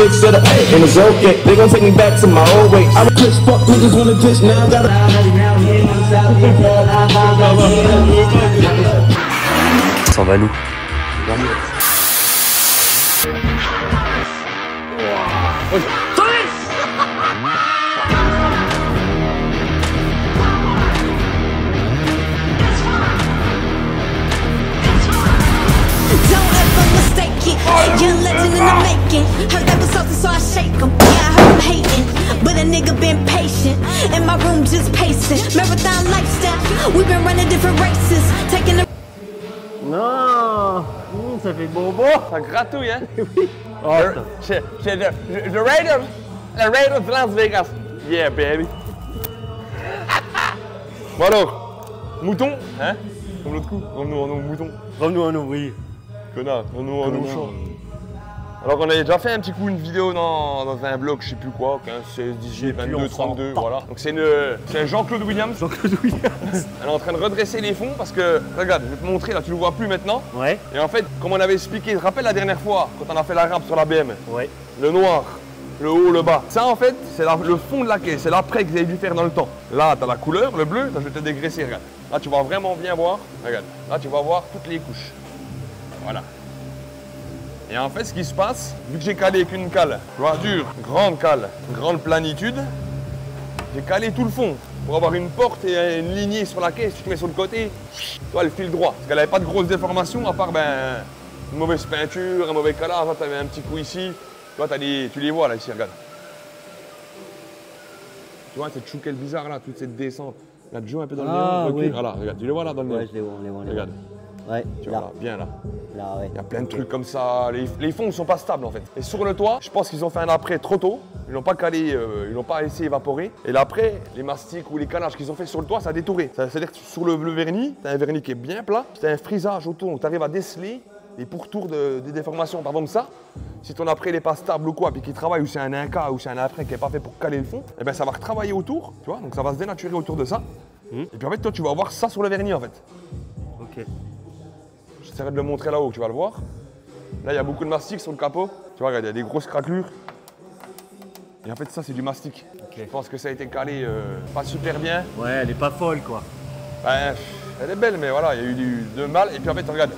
bitch set up, and it's okay. They gon' take me back to my old ways. I'm a bitch, fuck niggas wanna ditch now. Gotta. S'en va nous. Young legend in the making. Heard that was salty, so I shake 'em. Yeah, I heard 'em hating, but a nigga been patient. In my room just pacing. Marathon lifestyle. We've been running different races, taking the. Non, ça fait bobo. Ça gratouille, hein? Oui. Oh, c'est the Raiders. The Raiders de Las Vegas. Yeah, baby. Bon alors, mouton, hein? Comme l'autre coup, revenons en mouton. Revenons à nous, oui. Connard, revenons en mouton. Alors on avait déjà fait un petit coup une vidéo dans un blog, je sais plus quoi, 15, 16, 18, 22, 32, voilà. Donc c'est un Jean-Claude Williams. Jean-Claude Williams. Elle est en train de redresser les fonds parce que, regarde, je vais te montrer, là tu le vois plus maintenant. Ouais. Et en fait, comme on avait expliqué, tu te rappelles la dernière fois, quand on a fait la rampe sur la BM? Ouais. Le noir, le haut, le bas. Ça en fait, c'est le fond de la caisse, c'est l'après que vous avez dû faire dans le temps. Là, tu as la couleur, le bleu, là, je vais te dégraisser, regarde. Là, tu vas vraiment bien voir, regarde. Là, tu vas voir toutes les couches. Voilà. Et en fait, ce qui se passe, vu que j'ai calé avec une cale, tu vois, dure, grande cale, grande planitude, j'ai calé tout le fond pour avoir une porte et une lignée sur la caisse. Tu te mets sur le côté, tu vois, elle file droit. Parce qu'elle n'avait pas de grosses déformations, à part une mauvaise peinture, un mauvais calage. Là, tu avais un petit coup ici. Tu vois, tu les vois là, ici, regarde. Tu vois, cette chouquelle bizarre là, toute cette descente. Là, tu joues un peu dans le néon, recule. Oui. Voilà, regarde, tu les vois là dans le néon. Ouais, je les vois, on les voit. Regarde. Ouais, tu vois là, bien là. Là, ouais. Il y a plein de trucs comme ça. Les fonds ne sont pas stables en fait. Et sur le toit, je pense qu'ils ont fait un après trop tôt. Ils n'ont pas calé, ils n'ont pas laissé évaporer. Et l'après, les mastiques ou les calages qu'ils ont fait sur le toit, ça a détouré. C'est-à-dire que sur le vernis, tu as un vernis qui est bien plat, tu as un frisage autour, donc tu arrives à déceler les pourtours des déformations. Par exemple ça, si ton après n'est pas stable ou quoi, puis qu'il travaille, ou c'est un inca, ou c'est un après qui n'est pas fait pour caler le fond, et bien ça va retravailler autour, tu vois, donc ça va se dénaturer autour de ça. Et puis en fait, toi, tu vas avoir ça sur le vernis en fait. Ok. J'essaierai de le montrer là-haut, tu vas le voir. Là, il y a beaucoup de mastic sur le capot. Tu vois, regarde, il y a des grosses craquelures. Et en fait, ça, c'est du mastic. Okay. Je pense que ça a été calé pas super bien. Ouais, elle est pas folle, quoi. Ben, elle est belle, mais voilà, il y a eu de mal. Et puis en fait, regarde,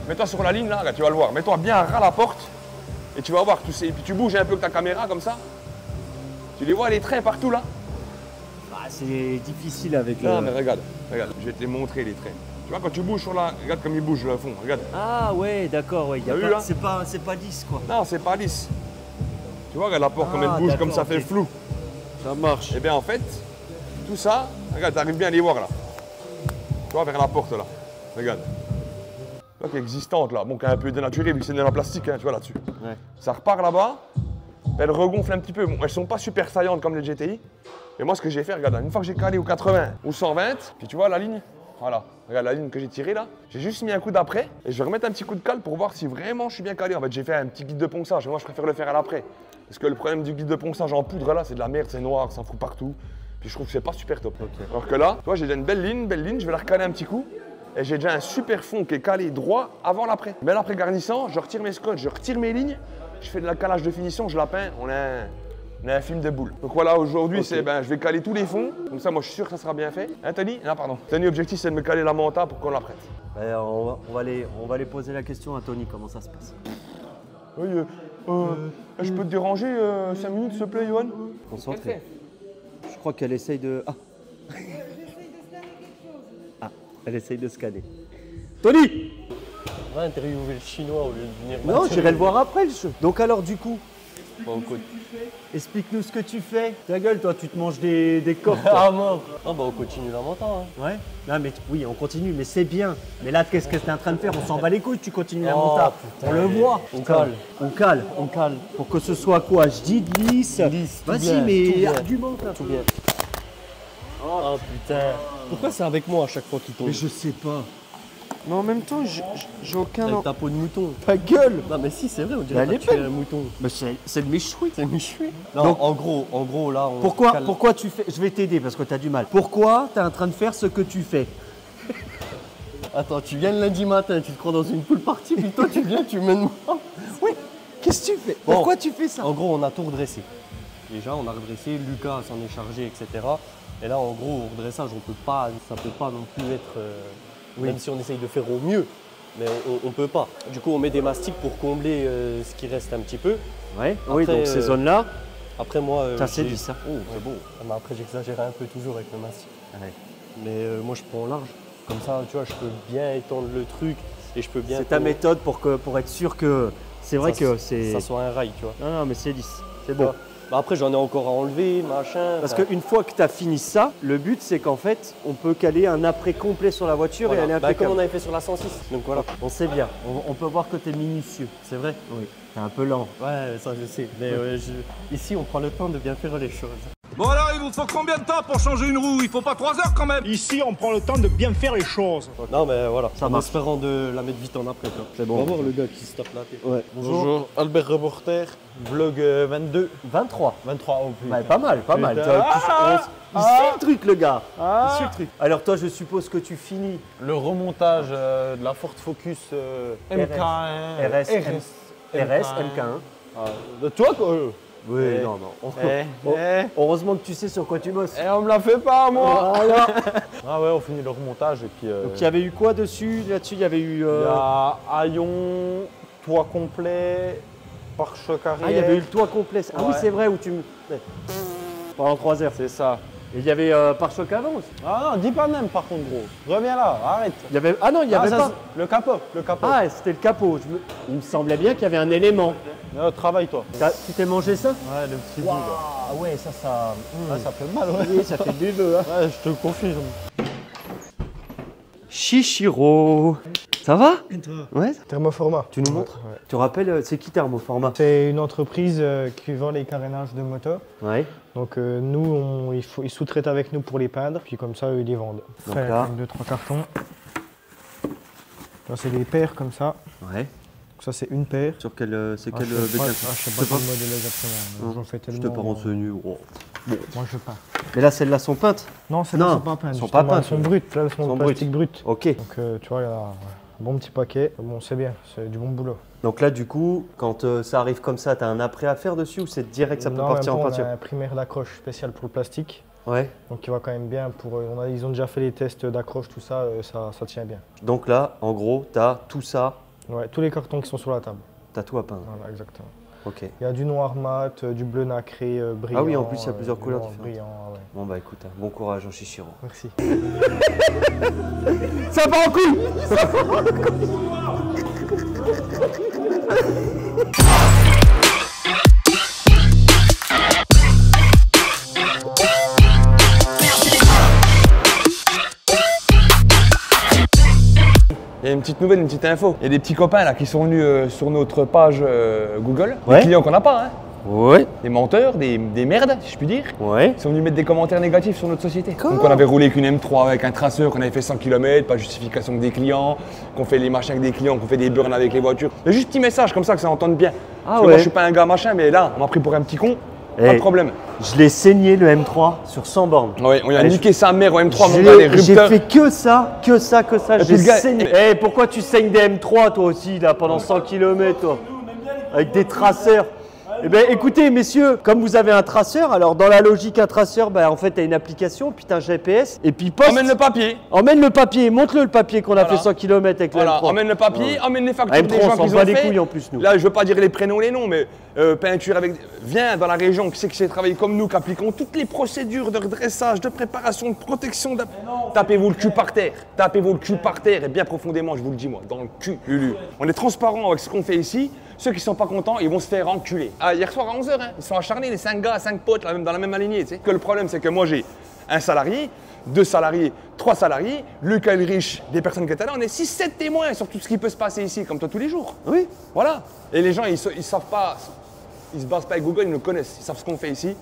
mets-toi sur la ligne, là, regarde, tu vas le voir. Mets-toi bien ras la porte. Et tu vas voir, tu sais, et puis tu bouges un peu avec ta caméra, comme ça. Tu les vois, les traits partout, là. Bah, c'est difficile avec Non, mais regarde, je vais te les montrer, les traits. Tu vois, quand tu bouges sur la... Regarde comme il bouge le fond, regarde. Ah ouais, d'accord, ouais. C'est pas lisse, quoi. Non, c'est pas lisse. Tu vois, regarde la porte, comme elle bouge, comme ça fait flou. Ça marche. Et bien en fait, tout ça, regarde, tu arrives bien à les voir là. Tu vois, vers la porte là. Regarde. Tu vois, qui est existante là. Bon, qui est un peu dénaturée vu que c'est de la plastique, hein, tu vois là-dessus. Ouais. Ça repart là-bas, elle regonfle un petit peu. Bon, elles sont pas super saillantes comme les GTI. Mais moi, ce que j'ai fait, regarde, une fois que j'ai calé au 80 ou 120, puis tu vois la ligne. Voilà, regarde la ligne que j'ai tirée là. J'ai juste mis un coup d'après et je vais remettre un petit coup de cale pour voir si vraiment je suis bien calé. En fait, j'ai fait un petit guide de ponçage et moi je préfère le faire à l'après. Parce que le problème du guide de ponçage en poudre là, c'est de la merde, c'est noir, ça fout partout. Puis je trouve que c'est pas super top. Okay. Alors que là, tu vois, j'ai déjà une belle ligne, je vais la recaler un petit coup. Et j'ai déjà un super fond qui est calé droit avant l'après. Mais l'après garnissant, je retire mes scotch, je retire mes lignes, je fais de la calage de finition, je la peins, on a un film de boule. Donc voilà, aujourd'hui, je vais caler tous les fonds. Comme ça, moi, je suis sûr que ça sera bien fait. Hein, Tony? Non, pardon. Tony, objectif, c'est de me caler la manta pour qu'on la prête. On va aller poser la question à Tony, comment ça se passe. Oui, je peux te déranger 5 minutes, s'il te plaît, Johan? Concentré. Je crois qu'elle essaye de... Ah, elle essaye de scanner. Tony! On va interviewer le chinois au lieu de venir... Non, j'irai le voir après, le jeu. Donc alors, du coup... Bon, écoute. Explique-nous ce que tu fais. Ta gueule, toi, tu te manges des coffres. Ah mort. Ah bah on continue la montagne. Hein. Ouais. Non mais oui, on continue, mais c'est bien. Mais là, qu'est-ce que tu es en train de faire? On s'en bat les couilles, tu continues la montagne. On le voit. On cale. Pour que ce soit quoi? Je dis lisse. Vas-y, mais argumente un peu. Tout bien. Oh putain. Pourquoi c'est avec moi à chaque fois qu'il tombe? Mais je sais pas. Mais en même temps, j'ai aucun... Avec ta peau de mouton. Ta gueule! Non mais si, c'est vrai, on dirait que tu es un mouton. Mais c'est le méchoui. C'est le méchoui. Non, donc, en gros, là, on... Pourquoi tu fais... Je vais t'aider parce que tu as du mal. Pourquoi tu es en train de faire ce que tu fais? Attends, tu viens le lundi matin, tu te crois dans une poule party, puis toi tu viens, tu mènes moi. Oui. qu'est-ce que tu fais? Bon. Pourquoi tu fais ça? En gros, on a tout redressé. Déjà, on a redressé, Lucas s'en est chargé, etc. Et là, en gros, au redressage, ça peut pas non plus être, même si on essaye de faire au mieux, mais on peut pas. Du coup, on met des mastiques pour combler ce qui reste un petit peu. Ouais. Après, Oui, donc ces zones-là. Après, moi, Ça c'est dit ça. Oh, c'est beau. Mais après, j'exagère un peu toujours avec le mastic. Ouais. Mais moi, je prends large. Comme ça, tu vois, je peux bien étendre le truc et je peux bien. C'est ta méthode pour être sûr que c'est vrai que c'est. Ça soit un rail, tu vois. Non, mais c'est lisse. C'est bon. Bah après, j'en ai encore à enlever, machin. Parce qu'une fois que tu as fini ça, le but c'est qu'en fait, on peut caler un après complet sur la voiture et aller Bah, impeccable. comme on avait fait sur la 106. Donc voilà. On sait bien. On peut voir que tu es minutieux. C'est vrai. Oui. T'es un peu lent. Ouais, ça je sais. Mais ici, on prend le temps de bien faire les choses. Bon alors, il vous faut combien de temps pour changer une roue? Il faut pas 3 heures quand même. Ici, on prend le temps de bien faire les choses. Non, mais voilà. Ça en marche. espérant de la mettre vite en après. C'est bon. On va voir le gars qui se tape la tête. Ouais. Bonjour, Albert Reporter, vlog 22. 23. 23 au plus. Ouais, pas mal, pas mal. Il suit le truc, le gars. Il suit le truc. Alors toi, je suppose que tu finis Le remontage de la Ford Focus MK1. RS, MK1. De toi quoi Oui, non. Heureusement que tu sais sur quoi tu bosses. on me la fait pas moi. Voilà. Ah ouais, on finit le remontage et puis. Donc il y avait eu quoi dessus? Là-dessus, il y avait eu. Il y a haillon, toit complet, pare-choc arrière. Ah, il y avait eu le toit complet. Ah oui, Ouais. c'est vrai où tu me. Pendant 3 heures. C'est ça. Et il y avait pare-choc avant aussi. Ah non, dis pas même par contre gros. Reviens là, arrête. Il y avait. Ah non, il y avait ça, pas. c'est le capot, le capot. Ah, c'était le capot. Il me semblait bien qu'il y avait un élément. Travaille-toi. Tu t'es mangé ça? Ouais, le petit bout là. Ah ouais, ça. Ah, ça fait mal, ouais. Oui, ça fait du bœuf. Hein. Ouais, je te confirme. Chichiro. Ça va? Ouais. Thermoformat. Tu nous montres? Tu te rappelles, c'est qui Thermoformat? C'est une entreprise qui vend les carénages de moto. Ouais. Donc nous, ils sous-traitent avec nous pour les peindre, puis comme ça, eux, ils les vendent. Donc Après, là. 2-3 cartons. Là, c'est des paires comme ça. Ouais. Donc ça, c'est une paire. Sur quel, c'est Ah, quel je sais pas, bécane? je sais pas quel modèle exactement. J'en fais Je tellement. t'ai pas renseigné. Oh. Moi, je peins. Mais là, celles-là sont peintes? Non, c'est Non, sont pas peintes. elles sont pas justement, peintes. Elles sont brutes. Là, elles sont en plastique brut. Ok. Donc tu vois, il y a un bon petit paquet. Bon, c'est bien, c'est du bon boulot. Donc là, du coup, quand ça arrive comme ça, t'as un après à faire dessus ou c'est direct ça peut Non, partir en même pas, peinture? on a un primaire d'accroche spécial pour le plastique. Ouais. Donc il va quand même bien pour. Ils ont déjà fait les tests d'accroche, tout ça, ça tient bien. Donc là, en gros, t'as tout ça, Ouais, tous les cartons qui sont sur la table. t'as tout à peindre. Voilà, exactement. Ok. Il y a du noir mat, du bleu nacré, brillant. Ah oui, en plus, il y a plusieurs du couleurs noir différentes. brillant, ouais. Bon bah écoute, bon courage en Chichiro. Merci. Ça part en couille! Il y a une petite nouvelle, une petite info. Il y a des petits copains là qui sont venus sur notre page Google. Ouais. Des clients qu'on n'a pas, hein. Ouais. Des menteurs, des merdes, si je puis dire. Ouais. Ils sont venus mettre des commentaires négatifs sur notre société. Donc on avait roulé avec une M3 avec un traceur, qu'on avait fait 100 km, pas de justification des clients, qu'on fait les machins avec des clients, qu'on fait des burns avec les voitures. Il y a juste un petit message comme ça que ça entende bien. Parce que ouais. moi je suis pas un gars machin, mais là on m'a pris pour un petit con, pas de problème. Je l'ai saigné le M3 sur 100 bornes. Ouais, on a Allez, niqué sa mère au M3, mon J'ai- gars, les J'ai rupteurs. fait que ça. Et puis J'ai le gars- saigné. Eh, pourquoi tu saignes des M3 toi aussi là pendant 100 km toi? Avec des traceurs. Eh bien écoutez messieurs, comme vous avez un traceur, alors dans la logique un traceur, bah, en fait tu as une application, puis tu as un GPS, et puis poste. Emmène le papier. Emmène le papier, montre-le le papier qu'on a Voilà. fait 100 km avec Voilà, le M3. emmène le papier, emmène les factures M3, des on gens s'en qui bat ont les fait. couilles en plus, nous. Là, je veux pas dire les prénoms, les noms, mais peinture avec. Viens dans la région qui sait que c'est travaillé comme nous, qui appliquons toutes les procédures de redressage, de préparation, de protection. Tapez-vous le cul par terre. Tapez-vous le cul par terre et bien profondément, je vous le dis moi, dans le cul, Lulu. On est transparent avec ce qu'on fait ici. Ceux qui sont pas contents, ils vont se faire enculer. Ah, hier soir à 11h, hein, ils sont acharnés, les 5 gars, 5 potes, là, même dans la même alignée. Tu sais. Que le problème, c'est que moi, j'ai un salarié, 2 salariés, 3 salariés, Lucas Ulrich, des personnes qui étaient là, on est 6-7 témoins sur tout ce qui peut se passer ici, comme toi tous les jours. Oui. Voilà. Et les gens, ils savent pas, ils se basent pas avec Google, ils nous connaissent, ils savent ce qu'on fait ici.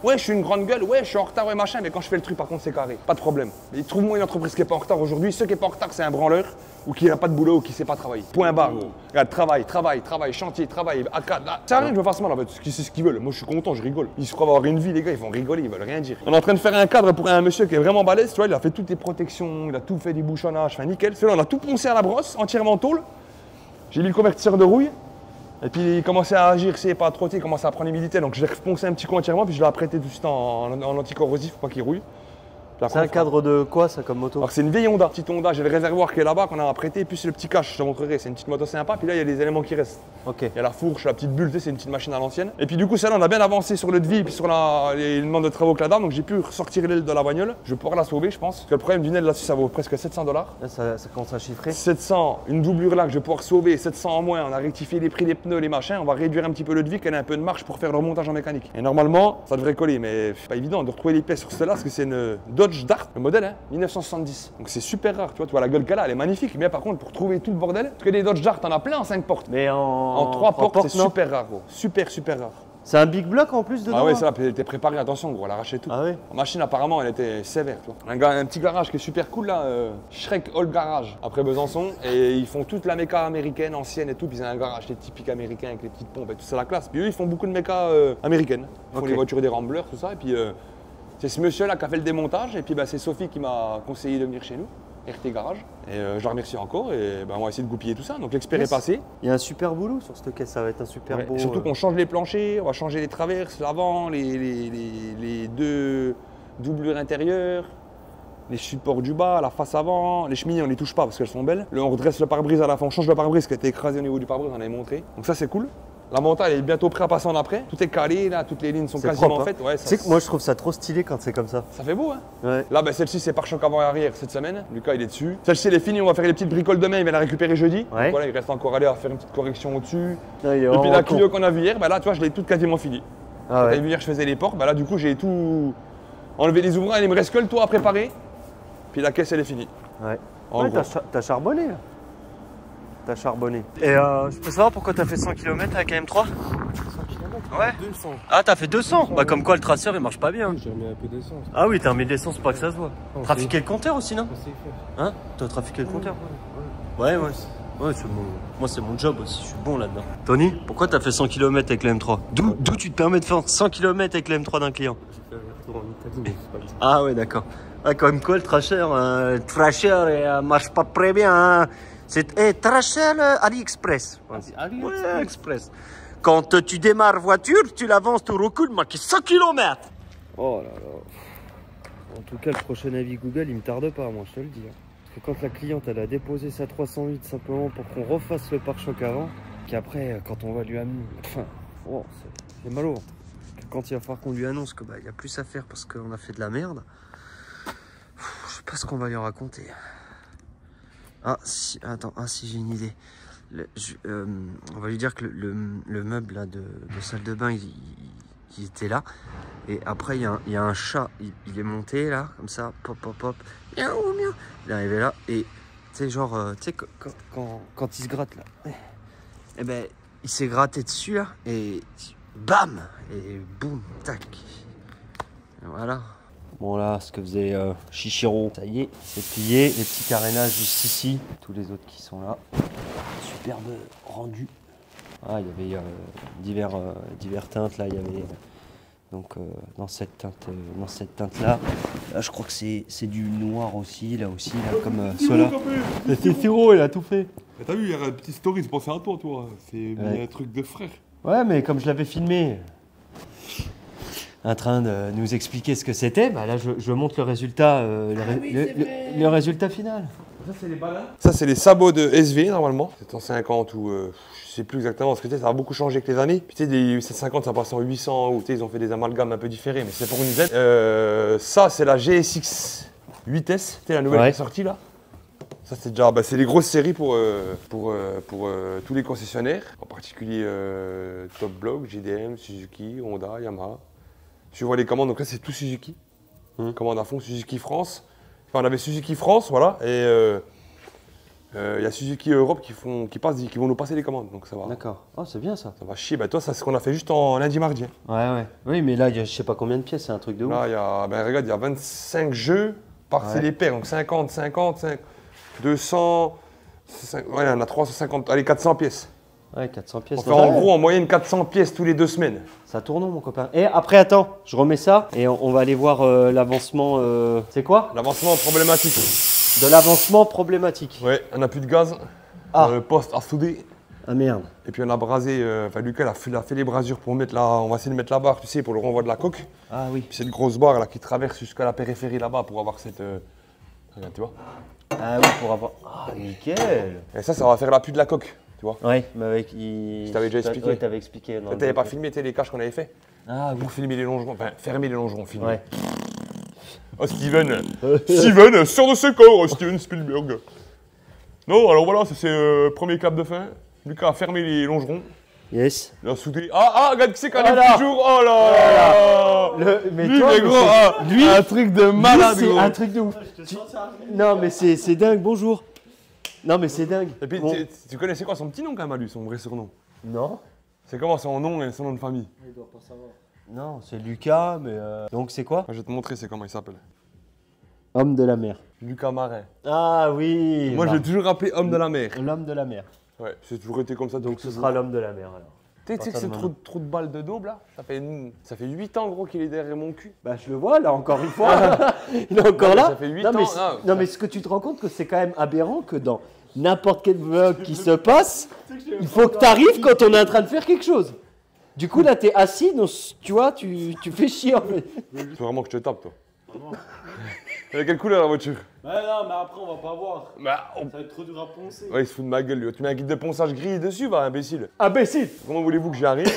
Ouais, je suis une grande gueule, ouais, je suis en retard, ouais, machin, mais quand je fais le truc, par contre, c'est carré. Pas de problème. Mais trouve-moi une entreprise qui n'est pas en retard aujourd'hui. Ceux qui n'est pas en retard, c'est un branleur, ou qui n'a pas de boulot, ou qui ne sait pas travailler. Point barre, gros. Regarde, travail, chantier, travail, AK, là. C'est rien que je me fasse mal, en fait. C'est ce qu'ils veulent. Moi, je suis content, je rigole. Ils se croient avoir une vie, les gars, ils vont rigoler, ils veulent rien dire. On est en train de faire un cadre pour un monsieur qui est vraiment balèze, tu vois, il a fait toutes les protections, il a tout fait du bouchonnage, enfin nickel. Celui-là, on a tout poncé à la brosse, entièrement en tôle. J'ai mis le convertisseur de rouille. Et puis il commençait à agir, c'est pas trop, il commençait à prendre l'humidité. Donc je l'ai reponcé un petit coup entièrement, puis je l'ai apprêté tout de suite en anticorrosif pour pas qu'il rouille. C'est un cadre de quoi ça comme moto? Alors c'est une vieille Honda, petite Honda, j'ai le réservoir qui est là-bas qu'on a apprêté, puis c'est le petit cache, je te montrerai, c'est une petite moto sympa, puis là il y a des éléments qui restent. Ok. Il y a la fourche, la petite bulle, tu sais, c'est une petite machine à l'ancienne. Et puis du coup celle-là on a bien avancé sur le devis, puis sur les demandes de travaux que la dame, donc j'ai pu ressortir l'aile de la bagnole, je vais pouvoir la sauver je pense. Parce que le problème d'une aile là-dessus ça vaut presque 700 $. Là, ça commence à chiffrer. 700, une doublure là que je vais pouvoir sauver, 700 en moins, on a rectifié les prix des pneus, les machins, on va réduire un petit peu le devis, qu'elle ait un peu de marge pour faire le remontage en mécanique. Et normalement ça devrait coller, mais c'est pas évident de retrouver les pièces sur celle-là parce que c'est une Dodge Dart, le modèle hein, 1970. Donc c'est super rare, tu vois la gueule qu'elle a, elle est magnifique. Mais par contre, pour trouver tout le bordel, parce que des Dodge Dart, t'en as plein en 5 portes. Mais en 3 portes, c'est super rare, gros. Super rare. C'est un big block en plus dedans? Ah ouais, ça, elle était préparée, attention, gros, elle arrachait tout. Ah ouais. La machine, apparemment, elle était sévère, tu vois. Un petit garage qui est super cool là, Shrek All Garage, après Besançon. Et ils font toute la méca américaine, ancienne et tout. Puis c'est un garage typique américain avec les petites pompes et tout, c'est la classe. Puis eux, ils font beaucoup de méca américaines. Ils font les voitures des Ramblers, tout ça. Et puis c'est ce monsieur-là qui a fait le démontage. Et puis c'est Sophie qui m'a conseillé de venir chez nous. RT Garage. Et je la remercie encore et on va essayer de goupiller tout ça. Donc l'expert est passé. Il y a un super boulot sur cette caisse, ça va être un super beau. Surtout qu'on change les planchers, on va changer les traverses, l'avant, les deux doublures intérieures, les supports du bas, la face avant, les cheminées on les touche pas parce qu'elles sont belles. Là on redresse le pare-brise à la fin, on change le pare-brise qui a été écrasé au niveau du pare-brise, on avait montré. Donc ça c'est cool. La montagne est bientôt prête à passer en après. Tout est calé, là, toutes les lignes sont quasiment faites. Ouais, tu sais que moi je trouve ça trop stylé quand c'est comme ça. Ça fait beau, hein. Ouais. Là, celle-ci, c'est pare-choc avant et arrière cette semaine. Lucas, il est dessus. Celle-ci, elle est finie, on va faire les petites bricoles demain, il va la récupérer jeudi. Ouais. Donc, voilà, il reste encore à aller à faire une petite correction au-dessus. Ah, et puis la Clio qu'on a vue hier, là, tu vois, je l'ai toute quasiment finie. Ah ouais. Vu hier, je faisais les portes. Là, du coup, j'ai tout enlevé les ouvrages. Il me reste que le toit à préparer. Puis la caisse, elle est finie. Ouais. Ouais, t'as charbonné là. T'as charbonné. Et je peux savoir pourquoi t'as fait 100 km avec la M3? 100 km? Ouais. 200. Ah, t'as fait 200? Bah, comme quoi le traceur il marche pas bien. J'ai remis un peu d'essence. Ah oui, t'as remis de l'essence pour pas que ça se voit. Trafiquer le compteur aussi, non? Hein? T'as trafiqué le compteur? Ouais, ouais. Ouais, c'est bon. Moi, c'est mon job aussi, je suis bon là-dedans. Tony, pourquoi t'as fait 100 km avec la M3? D'où tu te permets de faire 100 km avec la M3 d'un client? J'ai fait un retour en Italie, mais c'est pas grave. Ah ouais, d'accord. Ah, comme quoi le traceur marche pas très bien, hein. C'est traceur AliExpress. AliExpress. Quand tu démarres voiture, tu l'avances, tu recules, marqué 100 km. Oh là là. En tout cas, le prochain avis Google, il me tarde pas, moi, je te le dis. Hein. Parce que quand la cliente, elle a déposé sa 308 simplement pour qu'on refasse le pare-choc avant, qu'après, quand on va lui amener, enfin, oh, c'est malheureux. Quand il va falloir qu'on lui annonce qu'il n'y a plus à faire parce qu'on a fait de la merde, je sais pas ce qu'on va lui raconter. Ah, si, attends, si j'ai une idée. On va lui dire que le meuble là, de salle de bain, il était là. Et après, il y a un chat, il est monté là, comme ça, pop, pop, pop. Miaou, miaou. Il est arrivé là et, tu sais, genre, tu sais, quand il se gratte là, eh ben, il s'est gratté dessus là et bam! Et boum, tac. Et voilà. Bon là, ce que faisait Chichiro, ça y est, c'est plié. Les petits carénages juste ici, tous les autres qui sont là. Superbe rendu. Ah, il y avait divers teintes là, il y avait donc dans cette teinte là. Là, je crois que c'est du noir aussi, là comme cela. C'est Siro, il a tout fait. T'as vu, il y a un petit story, c'est pensé à toi. C'est un truc de frère. Ouais, mais comme je l'avais filmé. En train de nous expliquer ce que c'était, bah là je montre le résultat, le résultat final. Ça c'est les balles. Ça c'est les sabots de SV normalement. C'est en 50 ou je sais plus exactement ce que c'est, ça a beaucoup changé avec les années. Puis tu sais, les 750 ça passe en 800 ou tu sais, ils ont fait des amalgames un peu différés, mais c'est pour une Z. Ça c'est la GSX 8S, c'était la nouvelle qui est sortie là. Ça c'est déjà, c'est les grosses séries pour tous les concessionnaires, en particulier Top Block, GDM, Suzuki, Honda, Yamaha. Tu vois les commandes, donc là c'est tout Suzuki. Commande à fond Suzuki France. Enfin, on avait Suzuki France, voilà, et il y a Suzuki Europe qui vont nous passer les commandes, donc ça va. D'accord. Oh, c'est bien ça. Ça va chier. Bah toi, ça c'est ce qu'on a fait juste en lundi mardi. Ouais. Oui, mais là, il y a je sais pas combien de pièces, c'est un truc de ouf. Là, regarde, il y a 25 jeux par les paires, donc 50, 200, ouais, on a 350, allez 400 pièces. Ouais, 400 pièces. On fait en gros en moyenne 400 pièces tous les 2 semaines. Ça tourne, mon copain. Et après, attends, je remets ça et on va aller voir l'avancement. C'est quoi? L'avancement problématique. De l'avancement problématique. Ouais, on n'a plus de gaz. Le poste à souder. Ah merde. Et puis on a brasé, enfin Lucas il a fait les brasures pour mettre la, on va essayer de mettre la barre, tu sais, pour le renvoi de la coque. Ah oui. Puis cette grosse barre là qui traverse jusqu'à la périphérie là-bas pour avoir cette, regarde, tu vois. Ah oui, pour avoir... Ah, nickel. Et ça va faire l'appui de la coque, tu vois. Ouais, mais avec... Je t'avais déjà expliqué. Ouais, t'avais expliqué. T'avais pas filmé les caches qu'on avait fait. Ah oui. Pour filmer les longerons, enfin fermer les longerons, filmer. Ouais. Oh Steven, Steven, sors de ce corps, Steven Spielberg. Non, alors voilà, ça c'est premier cap de fin. Lucas a fermé les longerons. Yes. Il a soudé. Ah, regarde qui c'est qu'on Voilà. a toujours. Oh là. Mais lui, toi, mais gros, lui, un truc de malade, c'est gros. un truc de ouf. Non, mais c'est dingue, bonjour. Non, mais c'est dingue. Et puis, Bon. tu connais c'est quoi son petit nom quand même à lui, son vrai surnom? Non. C'est comment son nom et son nom de famille? Il doit pas savoir. Non, c'est Lucas, mais... Donc c'est quoi? Je vais te montrer c'est comment il s'appelle. Homme de la mer. Lucas Marin. Ah oui. Moi, bah, je l'ai toujours appelé homme de la mer. L'homme de la mer. Ouais, c'est toujours été comme ça. Donc ce sera l'homme de la mer alors. Tu sais que c'est trop de balles de daube là? Ça fait 8 ans gros qu'il est derrière mon cul. Bah je le vois là encore une fois. Il est encore là. Ça fait 8 non, mais ans. non mais ce que tu te rends compte que c'est quand même aberrant que dans n'importe quel vlog qui se passe, il faut que tu arrives quand on est en train de faire quelque chose. Du coup là t'es assis, donc, tu vois, tu fais chier en fait. Tu veux vraiment que je te tape toi? Elle a quelle couleur la voiture? Ouais, non, mais après, on va pas voir. Bah, Ça va être trop dur à poncer. ouais, il se fout de ma gueule lui. Tu mets un guide de ponçage gris dessus, va imbécile. Imbécile. Comment voulez-vous que j'y arrive?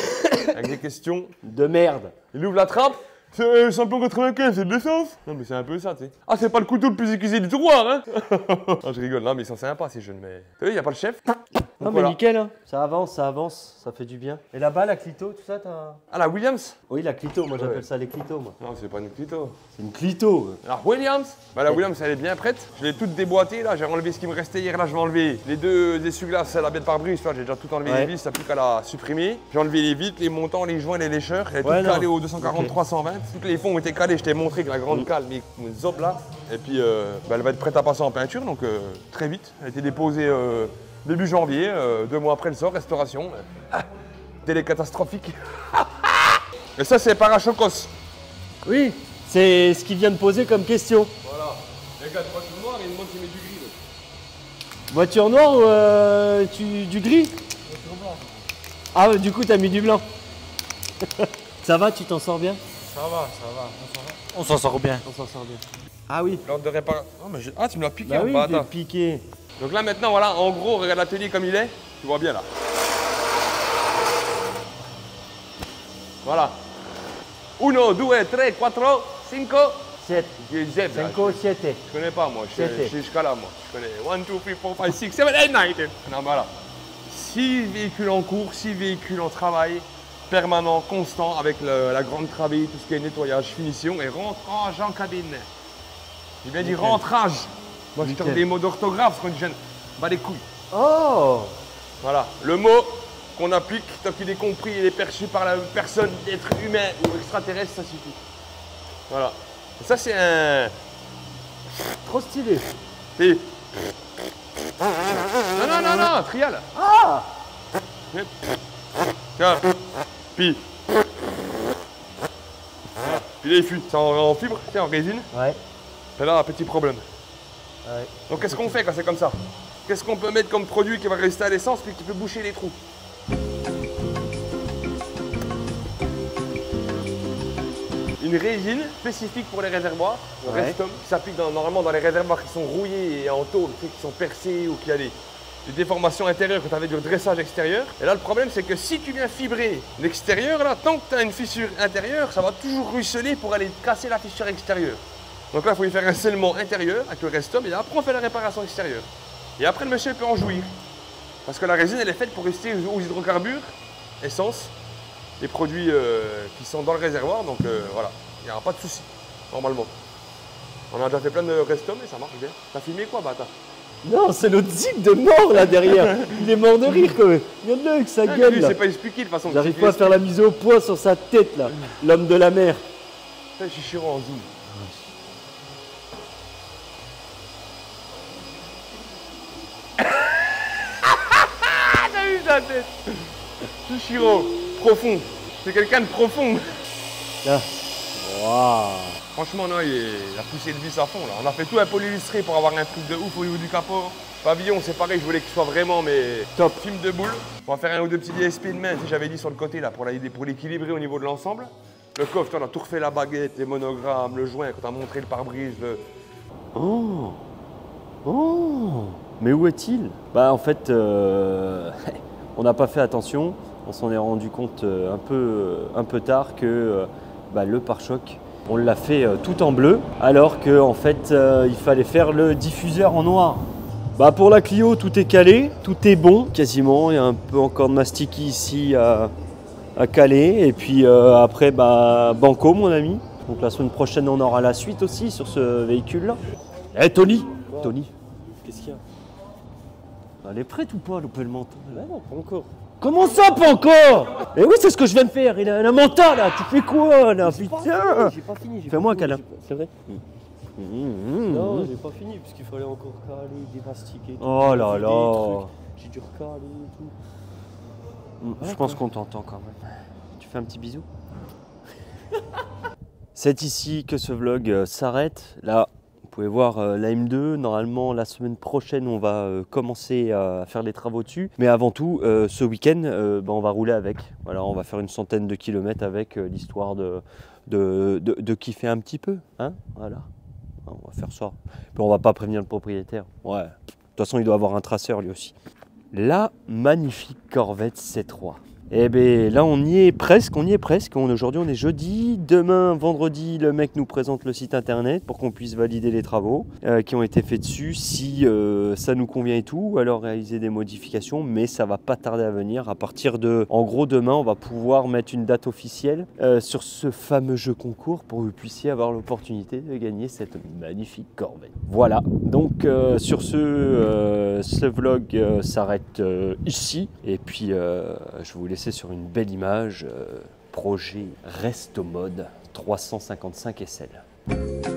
Avec des questions. De merde. Il ouvre la trappe. C'est samplon 95, c'est de l'essence. Non mais c'est un peu ça, tu sais. Ah, c'est pas le couteau le plus aiguisé du tiroir, hein. Ah, je rigole, non mais ils sont sympas ces jeunes, mais... Tu vois, il y a pas le chef. Non mais voilà. nickel, hein. Ça avance, ça fait du bien. Et là-bas la clito, tout ça t'as... Ah, la Williams? Oui la clito, moi j'appelle Ouais. ça les clitos moi. Non, c'est pas une clito. C'est une clito. Alors Williams, bah la Williams elle est bien prête. Je l'ai toute déboîtée là, j'ai enlevé ce qui me restait hier là, je vais enlever les deux essuie-glaces, la bête pare-brise, j'ai déjà tout enlevé Ouais. les vis, t'as plus qu'à la supprimer. J'ai enlevé les vitres, les montants, les joints, les lécheurs, elle est Ouais, toute non. calée au 240-320. Toutes les fonds ont été calés, je t'ai montré que la grande cale, mes zob là. Et puis bah, elle va être prête à passer en peinture, donc très vite. Elle a été déposée début janvier, 2 mois après le sort, restauration. Délai catastrophique. Et ça c'est parachocos. Oui, c'est ce qu'il vient de poser comme question. Voilà. Les gars, toi tu noir et il demande s'il met du gris. Donc. Voiture noire ou du gris? Ah ouais, du coup t'as mis du blanc. Ça va, tu t'en sors bien? Ça va. On s'en sort bien. On s'en sort bien. Ah oui. L'ordre de réparation. Ah, tu me l'as piqué, Bah en oui, bâtard. j'ai piqué. Donc là maintenant, voilà, en gros, regarde l'atelier comme il est. Tu vois bien là. Voilà. 1, 2, 3, 4, 5, 7. 10. 5, 7. Je connais pas moi, je Siete. suis jusqu'à là moi. Je connais 1, 2, 3, 4, 5, 6, 7, 8, 9. Non, voilà. 6 véhicules en cours, 6 véhicules en travail, permanent, constant, avec la grande travail, tout ce qui est nettoyage, finition et rentrage en cabine. J'ai bien dit rentrage. Moi je Nickel. donne des mots d'orthographe, parce qu'on dit jeune. Bah les couilles. Oh. Voilà, le mot qu'on applique, tant qu'il est compris et est perçu par la personne, être humain ou extraterrestre, ça suffit. Voilà. Et ça c'est un... Trop stylé. C'est... Non, trial. Ah. Tiens, puis... Puis là il fuit, c'est en fibre, c'est en résine. Ouais. Et là, un petit problème. Ouais. Donc qu'est-ce qu'on fait quand c'est comme ça? Qu'est-ce qu'on peut mettre comme produit qui va rester à l'essence puis qui peut boucher les trous? Une résine spécifique pour les réservoirs, le Ouais. Restom, qui s'applique normalement dans les réservoirs qui sont rouillés et en tôle, tu sais, qui sont percés ou qui a des déformations intérieures quand tu avais du dressage extérieur. Et là, le problème, c'est que si tu viens fibrer l'extérieur, là, tant que tu as une fissure intérieure, ça va toujours ruisseler pour aller casser la fissure extérieure. Donc là, il faut y faire un scellement intérieur avec le Restom et après, on fait la réparation extérieure. Et après, le monsieur peut en jouir. Parce que la résine, elle est faite pour rester aux hydrocarbures, essence, les produits qui sont dans le réservoir. Donc voilà, il n'y aura pas de souci, normalement. On a déjà fait plein de Restom et ça marche bien. T'as filmé quoi, bâtard? Non, c'est l'autre zig de mort là derrière. Il est mort de rire quand même. Regarde-le avec sa Ah, gueule lui, là. c'est pas expliqué de toute façon. J'arrive pas à faire la mise au point sur sa tête là. L'homme de la mer. Je suis chiant en zoom. T'as vu sa tête? Chiro, profond. C'est quelqu'un de profond. Là. Waouh. Franchement, non, il a poussé le vis à fond là. On a fait tout un polylustré pour avoir un truc de ouf au niveau du capot. Pavillon, c'est pareil, je voulais qu'il soit vraiment top film de boule. On va faire un ou deux petits DSP de main, tu sais, j'avais dit sur le côté là, pour l'équilibrer au niveau de l'ensemble. Le coffre, on a tout refait, la baguette, les monogrammes, le joint, quand on a montré le pare-brise. Oh, mais où est-il? Bah en fait, on n'a pas fait attention. On s'en est rendu compte un peu tard que le pare-choc, on l'a fait tout en bleu, alors qu'en fait, il fallait faire le diffuseur en noir. Bah pour la Clio, tout est calé, tout est bon quasiment. Il y a un peu encore de mastic ici à caler. Et puis après, banco mon ami. Donc la semaine prochaine, on aura la suite aussi sur ce véhicule-là. Eh Tony, Tony, qu'est-ce qu'il y a? Elle est prête ou pas, le mental? Non, pas encore. Comment ça, pas encore? Eh oui, c'est ce que je viens de faire. Il a un mental là. Tu fais quoi là? Putain! J'ai pas fini. Fais-moi un câlin. C'est vrai? Non, j'ai pas fini puisqu'il fallait encore caler, démastiquer. Oh là là! J'ai dû recaler et tout. Je pense qu'on t'entend quand même. Tu fais un petit bisou? C'est ici que ce vlog s'arrête. Là, vous pouvez voir la M2. Normalement, la semaine prochaine, on va commencer à faire les travaux dessus. Mais avant tout, ce week-end, on va rouler avec. Voilà, on va faire une centaine de kilomètres avec, l'histoire de kiffer un petit peu. Hein, voilà. On va faire ça. Puis on va pas prévenir le propriétaire. Ouais. De toute façon, il doit avoir un traceur lui aussi. La magnifique Corvette C3. Eh bien là on y est presque, Aujourd'hui on est jeudi, demain vendredi le mec nous présente le site internet pour qu'on puisse valider les travaux qui ont été faits dessus, si ça nous convient et tout, ou alors réaliser des modifications, mais ça va pas tarder à venir. À partir de, en gros demain on va pouvoir mettre une date officielle sur ce fameux jeu concours pour que vous puissiez avoir l'opportunité de gagner cette magnifique Corvette. Voilà, donc sur ce vlog s'arrête ici, et puis je vous laisser sur une belle image, projet Resto Mode 355 SL.